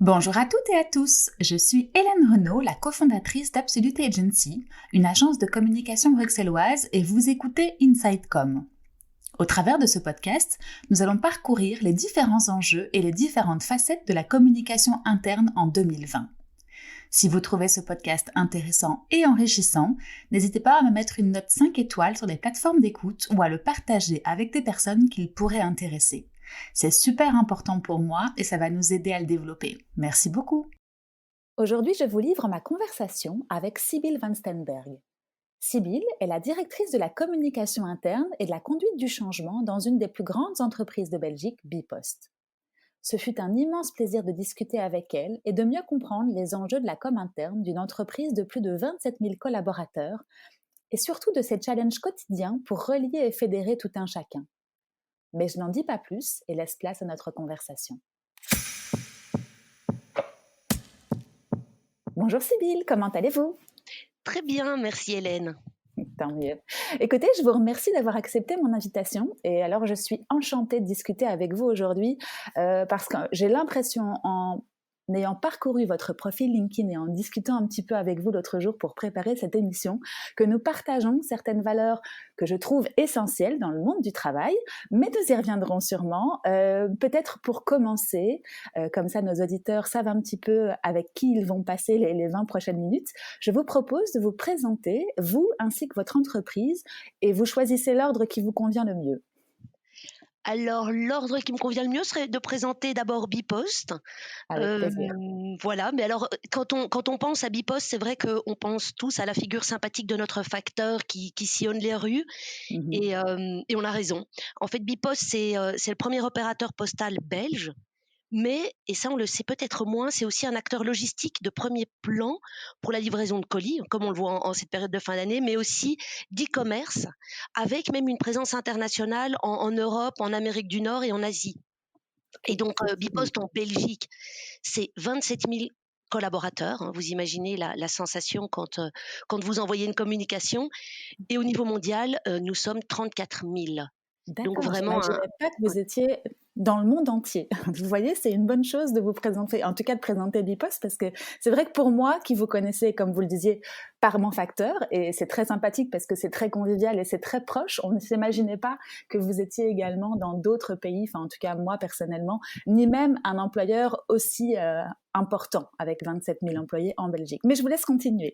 Bonjour à toutes et à tous, je suis Hélène Renaud, la cofondatrice d'Absolute Agency, une agence de communication bruxelloise et vous écoutez InsideCom. Au travers de ce podcast, nous allons parcourir les différents enjeux et les différentes facettes de la communication interne en 2020. Si vous trouvez ce podcast intéressant et enrichissant, n'hésitez pas à me mettre une note 5 étoiles sur les plateformes d'écoute ou à le partager avec des personnes qu'il pourrait intéresser. C'est super important pour moi et ça va nous aider à le développer. Merci beaucoup. Aujourd'hui, je vous livre ma conversation avec Sibylle Van Stenberg. Sibylle est la directrice de la communication interne et de la conduite du changement dans une des plus grandes entreprises de Belgique, Bipost. Ce fut un immense plaisir de discuter avec elle et de mieux comprendre les enjeux de la com interne d'une entreprise de plus de 27 000 collaborateurs et surtout de ses challenges quotidiens pour relier et fédérer tout un chacun. Mais je n'en dis pas plus et laisse place à notre conversation. Bonjour Sibylle, comment allez-vous ? Très bien, merci Hélène. Tant mieux. Écoutez, je vous remercie d'avoir accepté mon invitation et alors je suis enchantée de discuter avec vous aujourd'hui parce que j'ai l'impression en ayant parcouru votre profil LinkedIn et en discutant un petit peu avec vous l'autre jour pour préparer cette émission, que nous partageons certaines valeurs que je trouve essentielles dans le monde du travail, mais nous y reviendrons sûrement. Peut-être pour commencer, comme ça nos auditeurs savent un petit peu avec qui ils vont passer les 20 prochaines minutes, je vous propose de vous présenter, vous ainsi que votre entreprise, et vous choisissez l'ordre qui vous convient le mieux. Alors, l'ordre qui me convient le mieux serait de présenter d'abord Bipost. Avec plaisir. Voilà, mais alors, quand on pense à Bipost, c'est vrai qu'on pense tous à la figure sympathique de notre facteur qui sillonne les rues, et on a raison. En fait, Bipost, c'est le premier opérateur postal belge. Mais, et ça on le sait peut-être moins, c'est aussi un acteur logistique de premier plan pour la livraison de colis, comme on le voit en cette période de fin d'année, mais aussi d'e-commerce, avec même une présence internationale en Europe, en Amérique du Nord et en Asie. Et donc, Bipost en Belgique, c'est 27 000 collaborateurs. Vous imaginez la sensation quand vous envoyez une communication. Et au niveau mondial, nous sommes 34 000. Donc D'accord, je vraiment n'imaginais pas que vous étiez dans le monde entier. Vous voyez, c'est une bonne chose de vous présenter, en tout cas de présenter Bipost, parce que c'est vrai que pour moi, qui vous connaissez, comme vous le disiez, par mon facteur, et c'est très sympathique parce que c'est très convivial et c'est très proche, on ne s'imaginait pas que vous étiez également dans d'autres pays, enfin en tout cas moi personnellement, ni même un employeur aussi important avec 27 000 employés en Belgique. Mais je vous laisse continuer.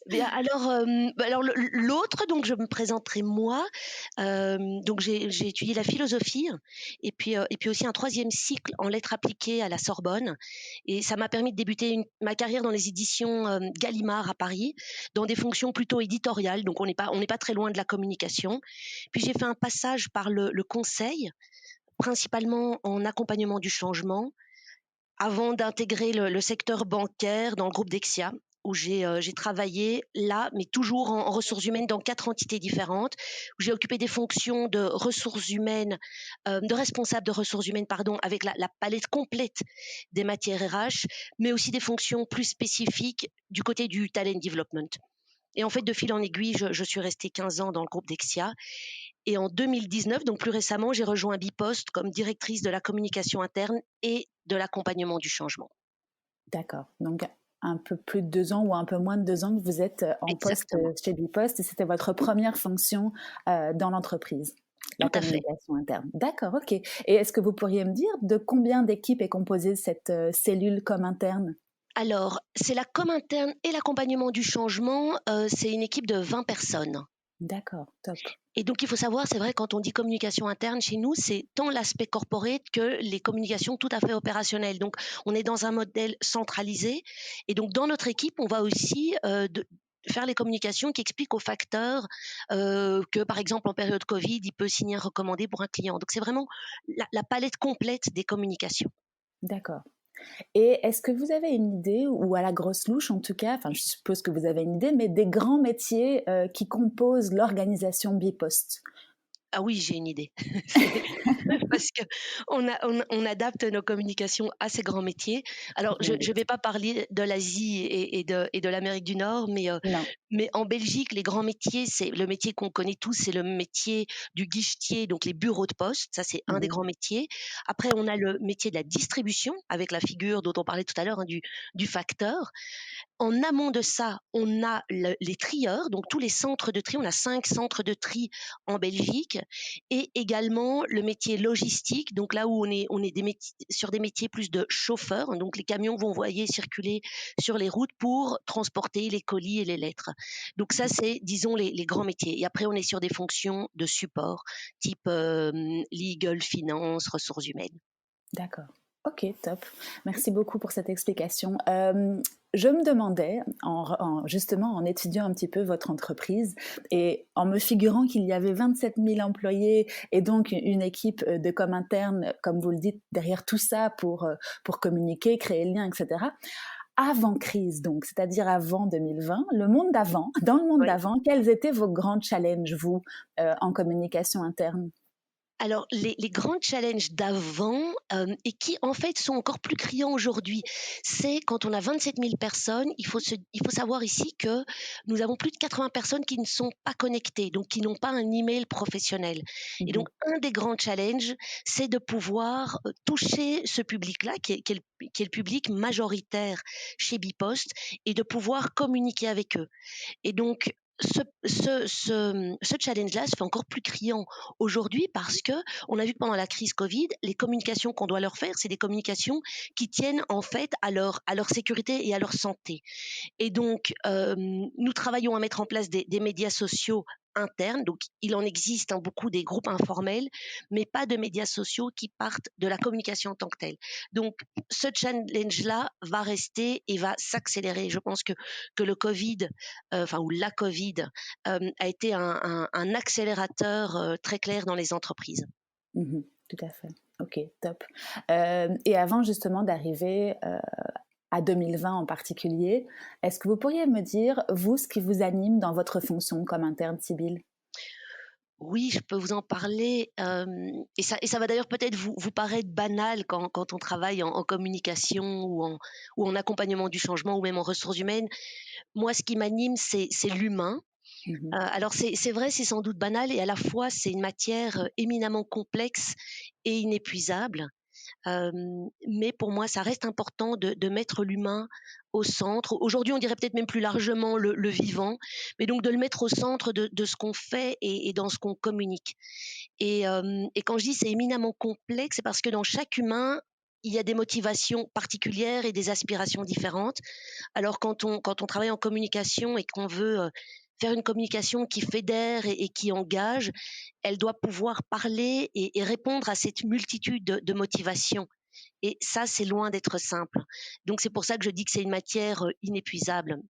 Bien, alors l'autre, donc je me présenterai moi. Donc j'ai étudié la philosophie et puis aussi un troisième cycle en lettres appliquées à la Sorbonne. Et ça m'a permis de débuter ma carrière dans les éditions Gallimard à Paris, dans des fonctions plutôt éditoriales. Donc on n'est pas très loin de la communication. Puis j'ai fait un passage par le conseil, principalement en accompagnement du changement, avant d'intégrer le secteur bancaire dans le groupe Dexia, où j'ai travaillé là, mais toujours en ressources humaines dans 4 entités différentes, où j'ai occupé des fonctions de ressources humaines, de responsable de ressources humaines, pardon, avec la palette complète des matières RH, mais aussi des fonctions plus spécifiques du côté du talent development. Et en fait, de fil en aiguille, je suis restée 15 ans dans le groupe Dexia. Et en 2019, donc plus récemment, j'ai rejoint Bipost comme directrice de la communication interne et de l'accompagnement du changement. D'accord. Donc, un peu plus de 2 ans ou un peu moins de 2 ans que vous êtes en poste Exactement. chez Bipost et c'était votre première fonction dans l'entreprise, la Tout à fait. communication interne. D'accord, ok. Et est-ce que vous pourriez me dire de combien d'équipes est composée cette cellule com interne ? Alors, c'est la com interne et l'accompagnement du changement. C'est une équipe de 20 personnes. D'accord, top. Et donc, il faut savoir, c'est vrai, quand on dit communication interne chez nous, c'est tant l'aspect corporate que les communications tout à fait opérationnelles. Donc, on est dans un modèle centralisé. Et donc, dans notre équipe, on va aussi faire les communications qui expliquent aux facteurs que, par exemple, en période Covid, il peut signer un recommandé pour un client. Donc, c'est vraiment la palette complète des communications. D'accord. Et est-ce que vous avez une idée, ou à la grosse louche en tout cas, enfin je suppose que vous avez une idée, mais des grands métiers qui composent l'organisation Bipost ? Ah oui, j'ai une idée. C'est parce qu'on adapte nos communications à ces grands métiers. Alors Je je me ne doute. vais pas parler de l'Asie et de l'Amérique du Nord, Non. mais en Belgique, les grands métiers, c'est le métier qu'on connaît tous, c'est le métier du guichetier, donc les bureaux de poste, ça c'est un des Mhm. grands métiers. Après, on a le métier de la distribution avec la figure dont on parlait tout à l'heure, hein, du facteur. En amont de ça, on a les trieurs, donc tous les centres de tri. On a 5 centres de tri en Belgique, et également le métier logistique, donc là où on est sur des métiers plus de chauffeurs, donc les camions que vous voyez circuler sur les routes pour transporter les colis et les lettres. Donc ça, c'est, disons, les grands métiers. Et après, on est sur des fonctions de support, type legal, finance, ressources humaines. D'accord. Ok, top. Merci beaucoup pour cette explication. Je me demandais, justement en étudiant un petit peu votre entreprise et en me figurant qu'il y avait 27 000 employés et donc une équipe de com interne, comme vous le dites, derrière tout ça pour communiquer, créer le lien, etc. Avant crise, donc, c'est-à-dire avant 2020, le monde d'avant, dans le monde Oui. d'avant, quels étaient vos grands challenges, vous, en communication interne? Alors, les grands challenges d'avant, et qui en fait sont encore plus criants aujourd'hui, c'est quand on a 27 000 personnes, il faut savoir ici que nous avons plus de 80 personnes qui ne sont pas connectées, donc qui n'ont pas un email professionnel. Et donc, Mhm. un des grands challenges, c'est de pouvoir toucher ce public-là, qui est le public majoritaire chez Bipost, et de pouvoir communiquer avec eux. Et donc, ce challenge-là se fait encore plus criant aujourd'hui parce que on a vu que pendant la crise Covid, les communications qu'on doit leur faire, c'est des communications qui tiennent en fait à leur sécurité et à leur santé. Et donc, nous travaillons à mettre en place des médias sociaux internes. Donc, il en existe, hein, beaucoup des groupes informels, mais pas de médias sociaux qui partent de la communication en tant que telle. Donc, ce challenge-là va rester et va s'accélérer. Je pense que le Covid, ou la Covid, a été un accélérateur très clair dans les entreprises. Mhm. Tout à fait. Ok, top. Et avant justement d'arriver à 2020 en particulier, est-ce que vous pourriez me dire, vous, ce qui vous anime dans votre fonction comme interne Sibylle? Oui, je peux vous en parler, et ça va d'ailleurs peut-être vous paraître banal quand on travaille en communication ou en accompagnement du changement ou même en ressources humaines. Moi, ce qui m'anime, c'est l'humain. Mhm. Alors c'est vrai, c'est sans doute banal et à la fois, c'est une matière, éminemment complexe et inépuisable. Mais pour moi, ça reste important de mettre l'humain au centre. Aujourd'hui, on dirait peut-être même plus largement le vivant, mais donc de le mettre au centre de ce qu'on fait et dans ce qu'on communique. Et quand je dis c'est éminemment complexe, c'est parce que dans chaque humain, il y a des motivations particulières et des aspirations différentes. Alors quand on travaille en communication et qu'on veut faire une communication qui fédère et qui engage, elle doit pouvoir parler et répondre à cette multitude de motivations. Et ça, c'est loin d'être simple. Donc c'est pour ça que je dis que c'est une matière inépuisable.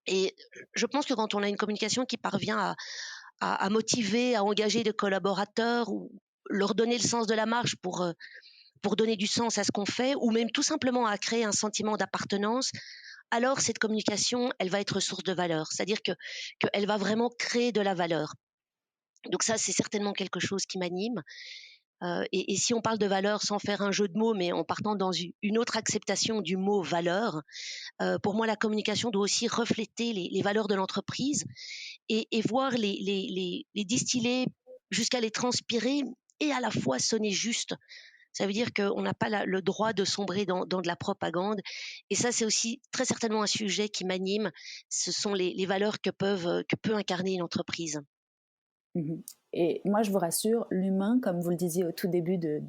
Et je pense que quand on a une communication qui parvient à motiver, à engager des collaborateurs ou leur donner le sens de la marche pour donner du sens à ce qu'on fait, ou même tout simplement à créer un sentiment d'appartenance, alors cette communication, elle va être source de valeur. C'est-à-dire qu'elle va vraiment créer de la valeur. Donc ça, c'est certainement quelque chose qui m'anime. Et si on parle de valeur sans faire un jeu de mots, mais en partant dans une autre acceptation du mot valeur, pour moi, la communication doit aussi refléter les valeurs de l'entreprise et voir les distiller jusqu'à les transpirer et à la fois sonner juste. Ça veut dire qu'on n'a pas le droit de sombrer dans de la propagande. Et ça, c'est aussi très certainement un sujet qui m'anime. Ce sont les valeurs que peut incarner une entreprise. Mhm. Et moi, je vous rassure, l'humain, comme vous le disiez au tout début de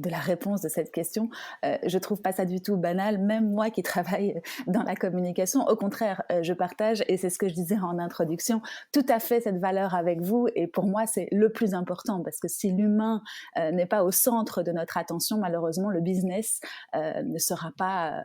la réponse de cette question, je trouve pas ça du tout banal. Même moi qui travaille dans la communication, au contraire, je partage, et c'est ce que je disais en introduction, tout à fait cette valeur avec vous. Et pour moi, c'est le plus important, parce que si l'humain n'est pas au centre de notre attention, malheureusement, le business ne sera pas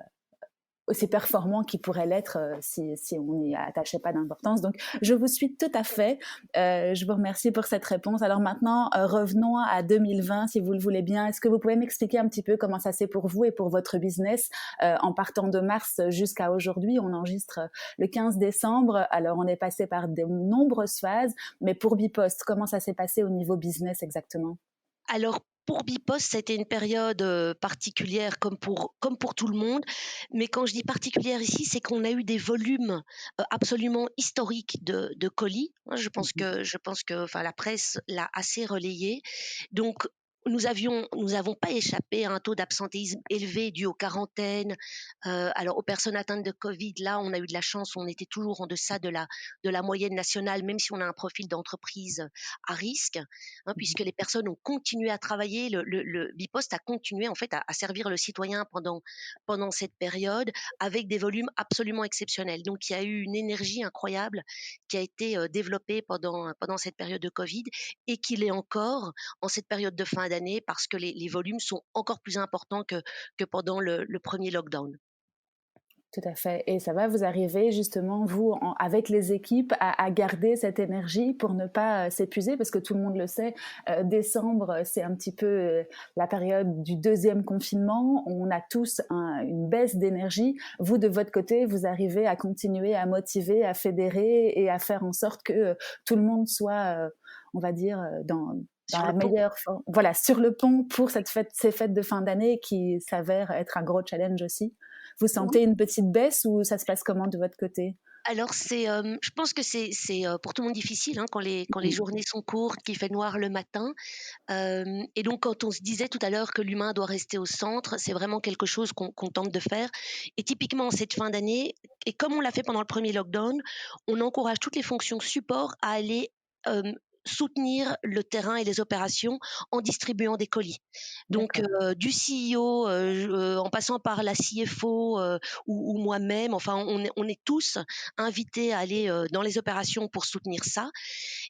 aussi performant qu'il pourrait l'être si on n'y attachait pas d'importance. Donc, je vous suis tout à fait. Je vous remercie pour cette réponse. Alors maintenant, revenons à 2020, si vous le voulez bien. Est-ce que vous pouvez m'expliquer un petit peu comment ça s'est pour vous et pour votre business en partant de mars jusqu'à aujourd'hui? On enregistre le 15 décembre. Alors, on est passé par de nombreuses phases. Mais pour Bipost, comment ça s'est passé au niveau business exactement? Alors pour Bipost, c'était une période, particulière comme pour tout le monde. Mais quand je dis particulière ici, c'est qu'on a eu des volumes, absolument historiques de colis, hein. Mhm. Je pense que, enfin, la presse l'a assez relayé. Donc nous avons pas échappé à un taux d'absentéisme élevé dû aux quarantaines. Alors aux personnes atteintes de Covid, là, on a eu de la chance, on était toujours en deçà de la moyenne nationale, même si on a un profil d'entreprise à risque, hein, puisque les personnes ont continué à travailler. Le Bipost a continué en fait à servir le citoyen pendant cette période avec des volumes absolument exceptionnels. Donc il y a eu une énergie incroyable qui a été développée pendant cette période de Covid et qui l'est encore en cette période de fin d'année parce que les volumes sont encore plus importants que pendant le premier lockdown. Tout à fait. Et ça va vous arriver justement, vous, avec les équipes, à garder cette énergie pour ne pas s'épuiser, parce que tout le monde le sait, décembre, c'est un petit peu la période du deuxième confinement. On a tous une baisse d'énergie. Vous, de votre côté, vous arrivez à continuer à motiver, à fédérer et à faire en sorte que tout le monde soit, on va dire, dans Sur la le pont. meilleure forme, voilà, sur le pont pour ces fêtes de fin d'année qui s'avèrent être un gros challenge aussi. Vous sentez une petite baisse ou ça se passe comment de votre côté? Alors je pense que c'est pour tout le monde difficile, hein, quand les Mmh. journées sont courtes, qu'il fait noir le matin. Et donc quand on se disait tout à l'heure que l'humain doit rester au centre, c'est vraiment quelque chose qu'on tente de faire. Et typiquement en cette fin d'année, et comme on l'a fait pendant le premier lockdown, on encourage toutes les fonctions support à aller, hem, soutenir le terrain et les opérations en distribuant des colis. Donc D'accord. du CEO, en passant par la CFO, ou moi-même, enfin on est tous invités à aller, dans les opérations pour soutenir ça.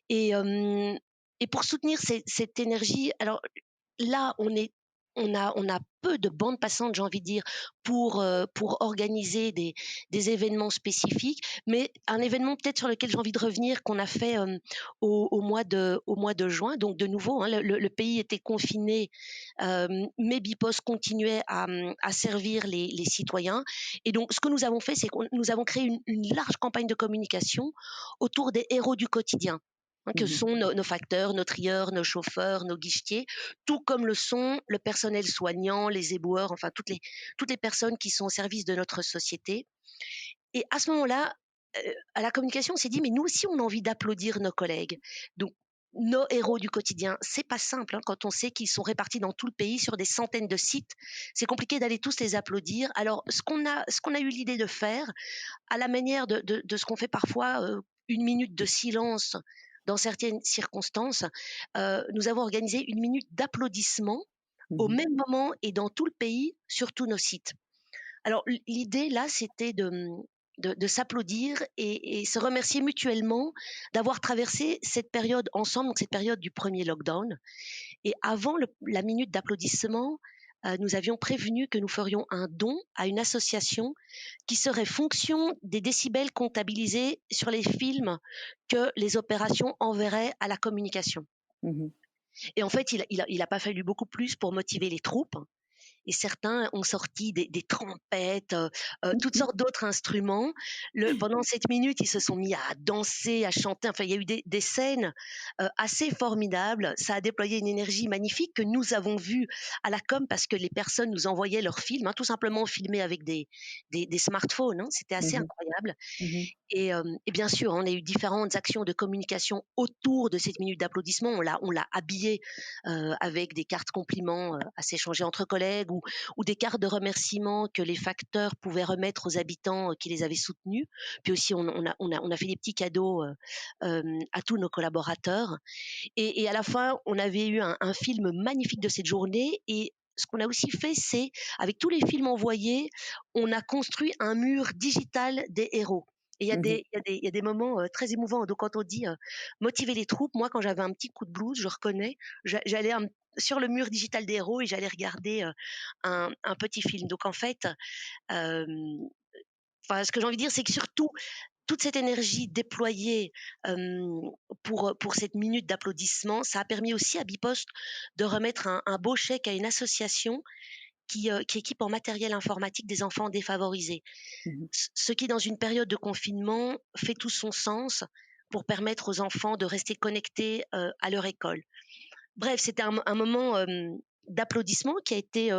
Et hem et pour soutenir cette énergie, alors là, on a peu de bandes passantes, j'ai envie de dire, pour organiser des événements spécifiques. Mais un événement peut-être sur lequel j'ai envie de revenir, qu'on a fait, au mois de juin. Donc de nouveau, hein, le pays était confiné, mais Bipost continuait à servir les citoyens. Et donc ce que nous avons fait, c'est que nous avons créé une large campagne de communication autour des héros du quotidien, hein, que Mmh. sont nos facteurs, nos trieurs, nos chauffeurs, nos guichetiers, tout comme le sont le personnel soignant, les éboueurs, enfin toutes les personnes qui sont au service de notre société. Et à ce moment-là, à la communication, on s'est dit, mais nous aussi, on a envie d'applaudir nos collègues. Donc, nos héros du quotidien, c'est pas simple, hein, quand on sait qu'ils sont répartis dans tout le pays sur des centaines de sites. C'est compliqué d'aller tous les applaudir. Alors, ce qu'on a eu l'idée de faire, à la manière de ce qu'on fait parfois, une minute de silence dans certaines circonstances, nous avons organisé une minute d'applaudissement au Mmh. même moment et dans tout le pays, sur tous nos sites. Alors l'idée là, c'était de s'applaudir et se remercier mutuellement d'avoir traversé cette période ensemble, donc cette période du premier lockdown. Et avant la minute d'applaudissement, nous avions prévenu que nous ferions un don à une association qui serait fonction des décibels comptabilisés sur les films que les opérations enverraient à la communication. Mmh. Et en fait, il a pas fallu beaucoup plus pour motiver les troupes, et certains ont sorti des trompettes, toutes sortes d'autres instruments. Pendant 7 minutes, ils se sont mis à danser, à chanter. Enfin, il y a eu des scènes assez formidables. Ça a déployé une énergie magnifique que nous avons vue à la com parce que les personnes nous envoyaient leurs films, hein, tout simplement filmés avec des smartphones, hein. C'était assez Mmh. incroyable. Mmh. Et bien sûr, on a eu différentes actions de communication autour de cette minute d'applaudissement. On l'a habillé avec des cartes compliments à s'échanger entre collègues ou des cartes de remerciement que les facteurs pouvaient remettre aux habitants qui les avaient soutenus. Puis aussi, on a fait des petits cadeaux à tous nos collaborateurs. Et à la fin, on avait eu un film magnifique de cette journée. Et ce qu'on a aussi fait, c'est, avec tous les films envoyés, on a construit un mur digital des héros. Et Mmh. il y a des moments très émouvants. Donc, quand on dit motiver les troupes, moi, quand j'avais un petit coup de blues, je reconnais, j'allais sur le mur digital des héros et j'allais regarder un petit film. Donc, en fait, euh, Enfin, ce que j'ai envie de dire, c'est que surtout, toute cette énergie déployée pour cette minute d'applaudissement, ça a permis aussi à Bipost de remettre un beau chèque à une association qui équipe en matériel informatique des enfants défavorisés. Mmh. Ce qui, dans une période de confinement, fait tout son sens pour permettre aux enfants de rester connectés à leur école. Bref, c'était un moment d'applaudissement qui a été,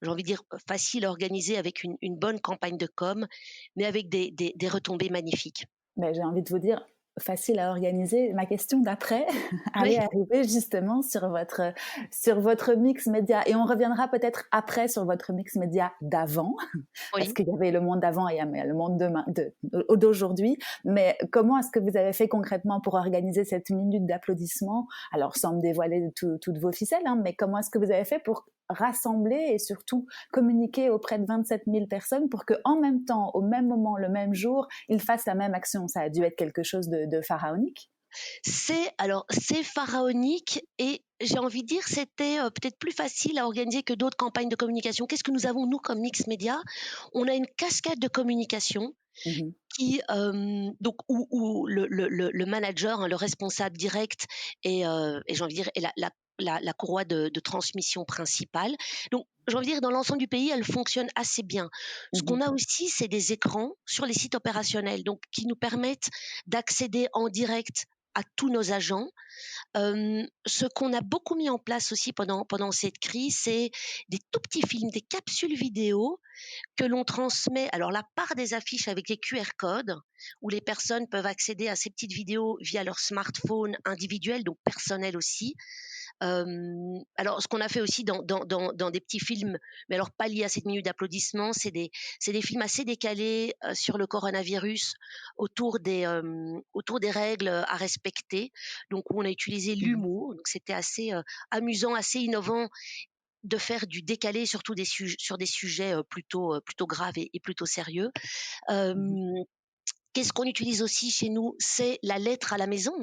j'ai envie de dire, facile à organiser avec une bonne campagne de com, mais avec des retombées magnifiques. Beh, j'ai envie de vous dire, facile à organiser. Ma question d'après allait Oui, arriver justement sur votre mix média et on reviendra peut-être après sur votre mix média d'avant, parce oui. qu'il y avait le monde d'avant et il y a le monde d'aujourd'hui. Mais comment est-ce que vous avez fait concrètement pour organiser cette minute d'applaudissement? Alors, sans me dévoiler toutes vos ficelles, hein, mais comment est-ce que vous avez fait pour rassembler et surtout communiquer auprès de 27 000 personnes pour qu'en même temps, au même moment, le même jour, ils fassent la même action? Ça a dû être quelque chose de pharaonique. C'est pharaonique et j'ai envie de dire, c'était peut-être plus facile à organiser que d'autres campagnes de communication. Qu'est-ce que nous avons, nous, comme Mix Média? On a une cascade de communication Mmh. qui, donc où le manager, hein, le responsable direct et j'ai envie de dire est la courroie de transmission principale. Donc j'ai envie de dire dans l'ensemble du pays, elle fonctionne assez bien. Ce Mmh. qu'on a aussi, c'est des écrans sur les sites opérationnels, donc qui nous permettent d'accéder en direct à tous nos agents. Ce qu'on a beaucoup mis en place aussi pendant cette crise, c'est des tout petits films, des capsules vidéo que l'on transmet. Alors la part des affiches avec les QR codes, où les personnes peuvent accéder à ces petites vidéos via leur smartphone individuel, donc personnel aussi. Alors ce qu'on a fait aussi dans des petits films, mais alors pas liés à cette minute d'applaudissement, c'est des films assez décalés sur le coronavirus autour des règles à respecter. Donc où on a utilisé Mmh. l'humour, donc c'était assez amusant, assez innovant de faire du décalé surtout sur des sujets plutôt graves et plutôt sérieux. Mmh. Euh, Qu'est-ce qu'on utilise aussi chez nous? C'est la lettre à la maison,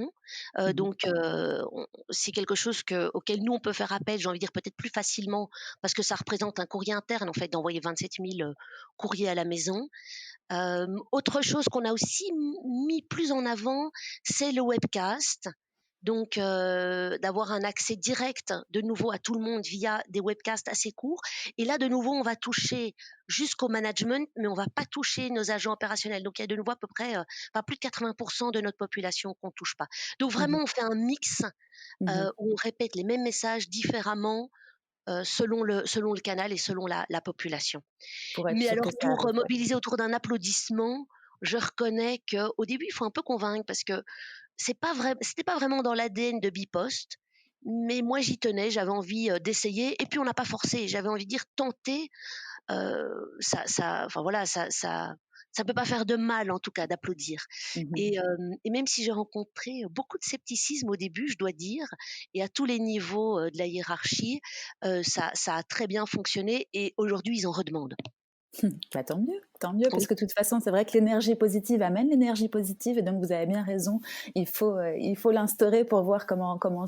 hein. Mmh. Donc c'est quelque chose auquel nous on peut faire appel, j'ai envie de dire peut-être plus facilement parce que ça représente un courrier interne en fait d'envoyer 27 000 courriers à la maison. Autre chose qu'on a aussi mis plus en avant, c'est le webcast. Donc, d'avoir un accès direct de nouveau à tout le monde via des webcasts assez courts. Et là, de nouveau, on va toucher jusqu'au management, mais on va pas toucher nos agents opérationnels. Donc, il y a de nouveau à peu près, pas plus de 80% de notre population qu'on touche pas. Donc, Mmh. vraiment, on fait un mix Mmh. où on répète les mêmes messages différemment selon le canal et selon la population. Pour être Mais sûr que alors ça pour arrive, ouais. mobiliser autour d'un applaudissement, je reconnais qu'au début, il faut un peu convaincre parce que c'était pas vraiment dans l'ADN de Bipost, mais moi j'y tenais, j'avais envie, d'essayer et puis on n'a pas forcé. J'avais envie de dire tenter, enfin voilà, ça peut pas faire de mal en tout cas d'applaudir Mmh. et même si j'ai rencontré beaucoup de scepticisme au début, je dois dire et à tous les niveaux, de la hiérarchie, ça a très bien fonctionné et aujourd'hui ils en redemandent. Bah, tant mieux, parce que de toute façon, c'est vrai que l'énergie positive amène l'énergie positive, et donc vous avez bien raison. Il faut l'instaurer pour voir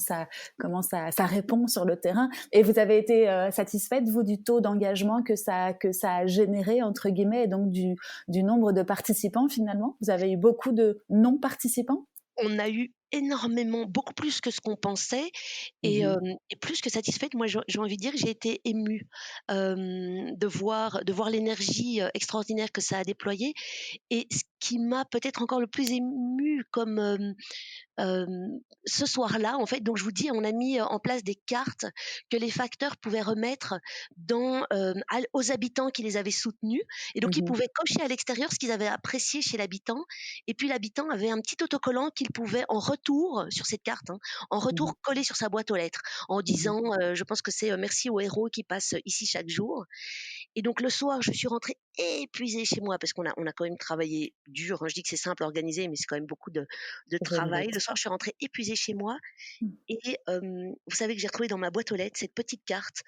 ça répond sur le terrain. Et vous avez été satisfaite, vous, du taux d'engagement que ça a généré, entre guillemets, et donc du nombre de participants finalement? Vous avez eu beaucoup de non-participants? On a eu énormément, beaucoup plus que ce qu'on pensait Mhm. et plus que satisfaite. Moi, j'ai envie de dire que j'ai été émue, de voir l'énergie, extraordinaire que ça a déployée et ce qui m'a peut-être encore le plus émue comme, ce soir-là, en fait, donc je vous dis, on a mis en place des cartes que les facteurs pouvaient remettre aux habitants qui les avaient soutenus. Et donc, ils Mhm. pouvaient cocher à l'extérieur ce qu'ils avaient apprécié chez l'habitant. Et puis, l'habitant avait un petit autocollant qu'il pouvait, en retour, sur cette carte, hein, en Mhm. retour, coller sur sa boîte aux lettres en Mhm. disant, je pense que c'est merci aux héros qui passent ici chaque jour. Et donc le soir, je suis rentrée épuisée chez moi parce on a quand même travaillé dur, hein. Je dis que c'est simple à organiser, mais c'est quand même beaucoup de Je me travail. doute. Le soir, je suis rentrée épuisée chez moi Mhm. et vous savez que j'ai retrouvé dans ma boîte aux lettres cette petite carte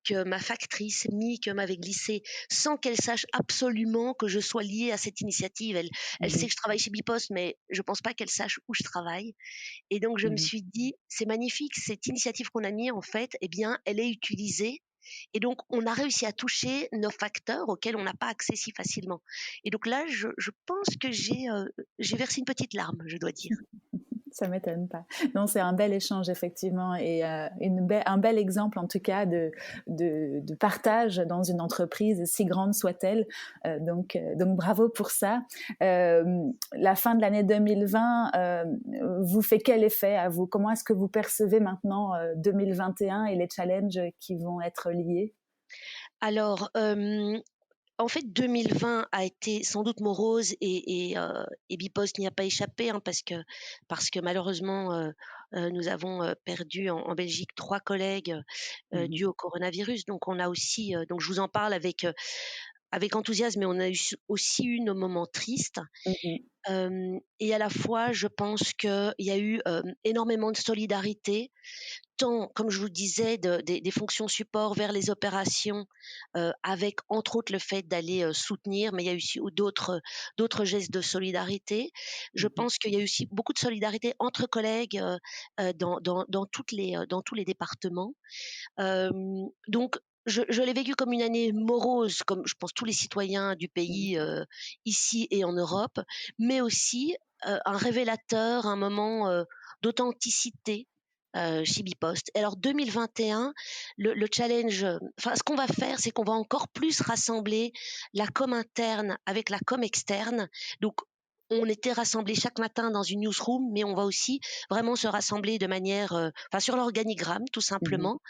que ma factrice, Mick, m'avait glissée sans qu'elle sache absolument que je sois liée à cette initiative. Elle sait Mhm. que je travaille chez Bipost, mais je pense pas qu'elle sache où je travaille. Et donc je me Mhm. suis dit: «C'est magnifique, cette initiative qu'on a mise en fait, eh bien, elle est utilisée Et donc, on a réussi à toucher nos facteurs auxquels on n'a pas accès si facilement. Et donc là, je pense que j'ai versé une petite larme, je dois dire. Ça m'étonne pas. Non, c'est un bel échange effectivement et un bel exemple en tout cas de partage dans une entreprise, si grande soit-elle. Donc bravo pour ça. La fin de l'année 2020 vous fait quel effet à vous? Comment est-ce que vous percevez maintenant 2021 et les challenges qui vont être liés? Alors, en fait, 2020 a été sans doute morose et Bipost n'y a pas échappé, hein, parce que malheureusement, nous avons, perdu en Belgique 3 collègues, Mhm. dus au coronavirus. Donc on a aussi, donc je vous en parle avec enthousiasme, mais on a aussi eu nos moments tristes. Mhm. Et à la fois, je pense qu'il y a eu, énormément de solidarité, tant, comme je vous disais, des fonctions support vers les opérations, avec entre autres le fait d'aller soutenir, mais il y a eu aussi d'autres gestes de solidarité. Je Mhm. pense qu'il y a eu aussi beaucoup de solidarité entre collègues dans tous les départements. Donc, je l'ai vécu comme une année morose, comme je pense tous les citoyens du pays, ici et en Europe, mais aussi un révélateur, un moment d'authenticité chez Bipost. Alors 2021, le challenge, enfin ce qu'on va faire, c'est qu'on va encore plus rassembler la com interne avec la com externe. Donc on était rassemblés chaque matin dans une newsroom, mais on va aussi vraiment se rassembler de manière, enfin sur l'organigramme tout Mhm. simplement,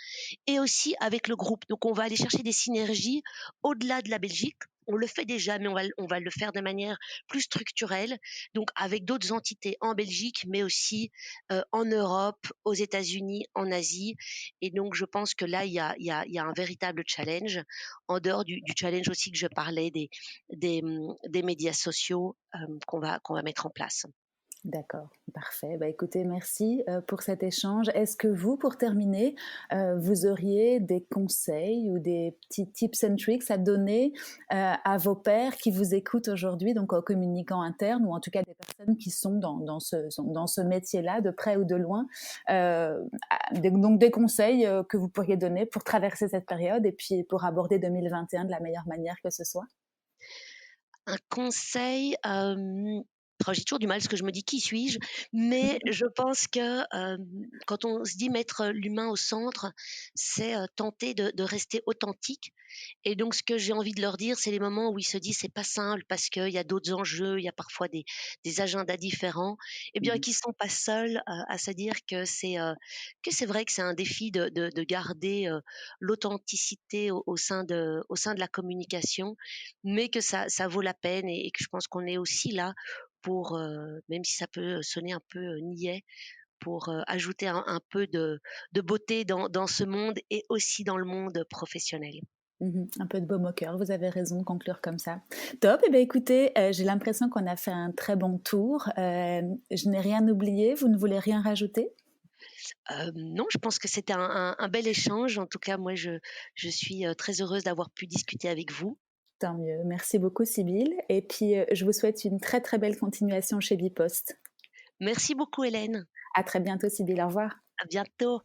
et aussi avec le groupe. Donc on va aller chercher des synergies au-delà de la Belgique. On le fait déjà, mais on va le faire de manière plus structurelle, donc avec d'autres entités en Belgique, mais aussi en Europe, aux États-Unis, en Asie. Et donc je pense que là, il y a un véritable challenge, en dehors du challenge aussi que je parlais des médias sociaux qu'on va mettre en place. D'accord, parfait. Bah, écoutez, merci pour cet échange. Est-ce que vous, pour terminer, vous auriez des conseils ou des petits tips and tricks à donner à vos pairs qui vous écoutent aujourd'hui, donc aux communicants internes ou en tout cas des personnes qui sont dans ce métier-là, de près ou de loin, donc des conseils que vous pourriez donner pour traverser cette période et puis pour aborder 2021 de la meilleure manière que ce soit? Un conseil, j'ai toujours du mal parce que je me dis: «Qui suis-je?» Mais je pense que, quand on se dit mettre l'humain au centre, c'est, tenter de rester authentique. Et donc ce que j'ai envie de leur dire, c'est les moments où ils se disent: «C'est pas simple parce qu'il y a d'autres enjeux, il y a parfois des agendas différents», et bien Mhm. qu'ils sont pas seuls, à se dire que c'est vrai que c'est un défi de garder, l'authenticité au sein de la communication, mais que ça vaut la peine, et que je pense qu'on est aussi là pour, même si ça peut sonner un peu, niais, pour, ajouter un peu de beauté dans ce monde et aussi dans le monde professionnel. Mmh. Un peu de baume au cœur, vous avez raison de conclure comme ça. Top, et bien écoutez, j'ai l'impression qu'on a fait un très bon tour. Je n'ai rien oublié, vous ne voulez rien rajouter? Non, je pense que c'était un bel échange. En tout cas, moi, je suis, très heureuse d'avoir pu discuter avec vous. Tant mieux. Merci beaucoup Sibylle et puis, je vous souhaite une très, très belle continuation chez Bipost. Merci beaucoup Hélène. À très bientôt Sibylle, au revoir. À bientôt.